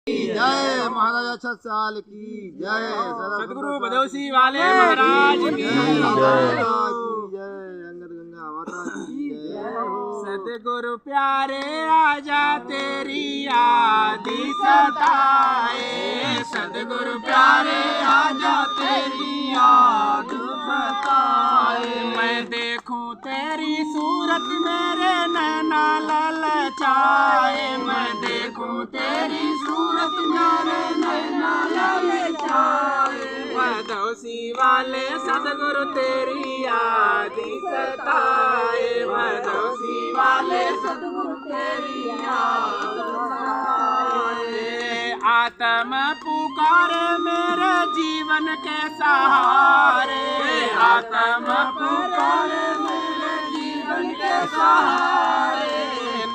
जय महाराजा छत्साल की जय। सदगुरु बदौसी वाले महाराज की जय। अंगद गंगा माता की जय। सदगुरु प्यारे आजा तेरी याद सताए, सदगुरु प्यारे आजा तेरी याद सताए। मैं देखूं तेरी सूरत मेरे नैना ललचाए, मैं देखूं तेरी सूरत मेरे नैना ललचाए। बदौसी वाले सदगुरु तेरी याद सताए, बदौसी वाले सदगुरु तेरी याद सताए। आत्म पुकारे मेरे जीवन के सहारे, आत्म पुकारे मेरे जीवन के सहारे।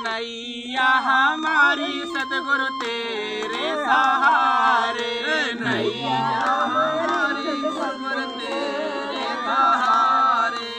नैया हमारी सदगुरु तेरे सहारे, नैया हमारी सदगुरु तेरे सहारे।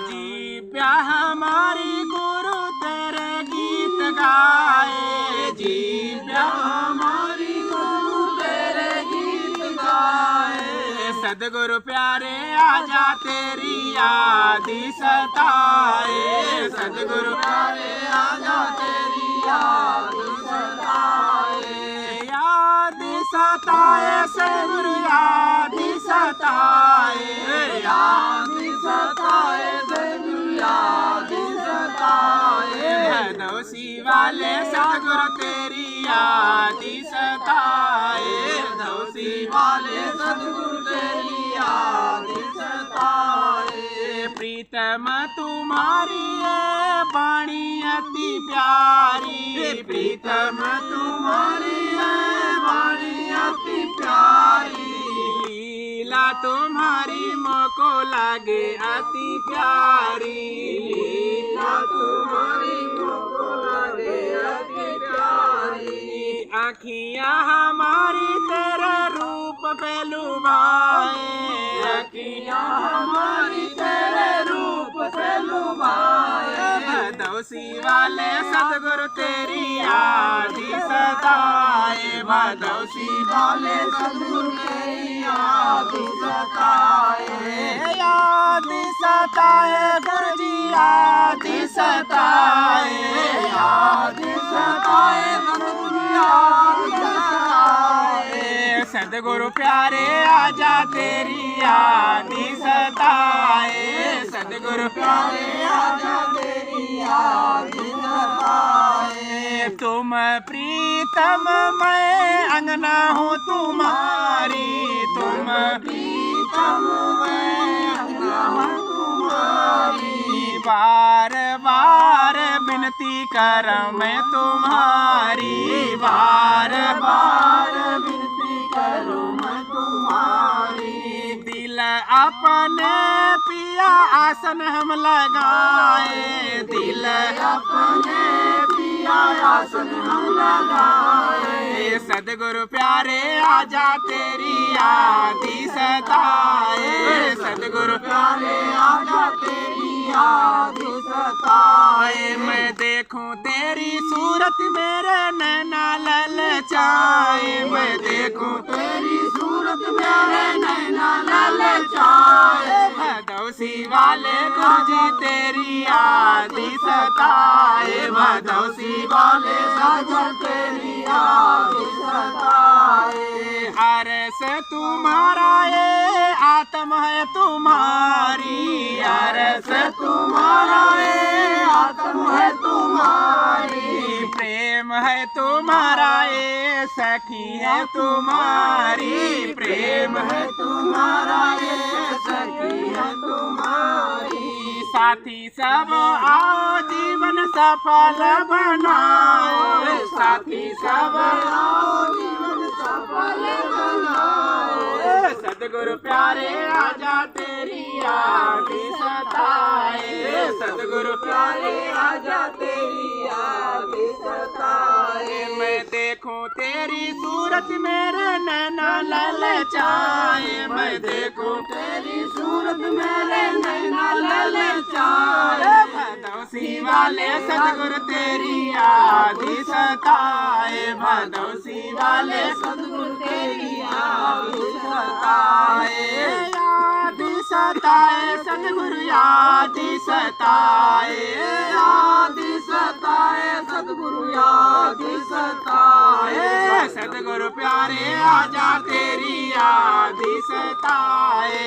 जीव्या हमारी गुरु तेरे गीत गाए, जीव्या हमारी गुरु तेरे गीत गाए। सदगुरु प्यारे आजा तेरी याद सताए, सदगुरु प्यारे आजा तेरी याद सताए। याद सताए सदगुरु याद सताए, याद सताए सदगुरु याद सताए। बदौसी वाले सदगुरु तेरी याद सताए, बदौसी वाले सदगुरु तेरी याद सताए। प्रीतम तुम्हारी है वाणी अति प्यारी, प्रीतम तुम्हारी है वाणी अति प्यारी। लीला तुम्हारी मोको लागे अति प्यारी, लीला तुम्हारी मोको लागे अति प्यारी। आँखियाँ हमारी तेरे रूप पे लुभाए, आँखियाँ हमारी तेरे रूप पे लुभाए। बदौसी वाले सदगुरु तेरी याद सताए, बदौसी वाले सदगुरु तेरी याद सताए। याद सताए गुरु जी याद सताए, याद सताए गुरु जी याद सताए। सदगुरु प्यारे आजा तेरी याद सताए, सदगुरु प्यारे आजा तेरी याद सताए। तुम प्रीतम मैं अंगना हूँ तुम्हारी, तुम प्रीतम मैं अंगना हूँ तुम्हारी। बार बार विनती कर मैं तुम्हारी, बार बार विनती करूँ मैं तुम्हारी। दिल अपने पिया आसन हम लगाए, दिल अपने पिया आसन हम लगाए। सदगुरु प्यारे आजा तेरी याद सताए, सदगुरु प्यारे आजा तेरी याद सताए। मैं देखूं तेरी सूरत मेरे नैना ललचाए, मैं देखूं तेरी सूरत मेरे नैना ललचाए। बदौसी वाले गुरु जी तेरी याद सताए, बदौसी वाले सदगुरु तेरी याद सताए। अरस तुम्हारा ये आत्म है तुम्हारी, अरस तुम्हारा ये आत्म है तुम्हारी। प्रेम है तुम्हारा ये सखी है तुम्हारी, प्रेम है तुम्हारा ये सखी है तुम्हारी। साथी सब आओ जीवन सफल बनाओ, साथी सब आओ जीवन सफल बनाओ। सतगुरु प्यारे आजा तेरी याद सताए, सतगुरु प्यारे आजा तेरी याद सताए। मैं देखूं तेरी सूरत मेरे नैना ललचाए, मैं देखूं तेरी सूरत मेरे नैना ललचाए। भदौसी वाले सतगुरु तेरी याद सताए, भदौसी वाले सतगुरु तेरी याद सताए, याद सताए सतगुरु याद सताए, याद सताए सतगुरु याद सताए। सतगुरु प्यारे आजा तेरी याद सताए,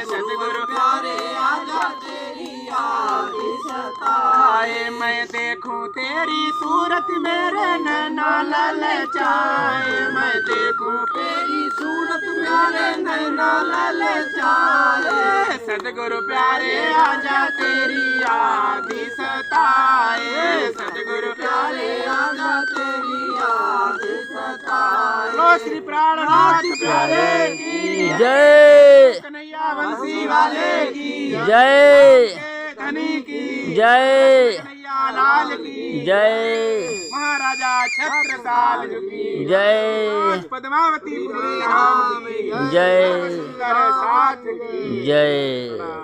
सतगुरु प्यारे आजा तेरी याद सताए। मैं देखूं तेरी सूरत मेरे नैना ललचाए, मैं देखूं तेरी सूरत मेरे नैना ललचाए। सतगुरु प्यारे आजा तेरी याद सताए, सतगुरु प्यारे आजा तेरी याद सताए। लो श्री प्राणनाथ प्यारे की जय, कन्हैया बंसी वाले की जय, धनी की जय, कन्हैया लाल की जय, महाराजा छत्रसाल की जय, पद्मावती पुरी राम की जय, सुंदर साथ की जय।